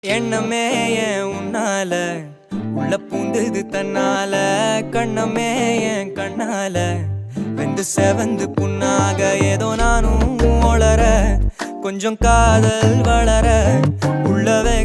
எண்ணமே ஏன் உன்னால உள்ள பூந்தது தன்னால கண்ணமே ஏன் கண்ணால வெந்து செவந்து புண்ணாக ஏதோ நானும் ஒளர கொஞ்சம் காதல் வளர உள்ளவே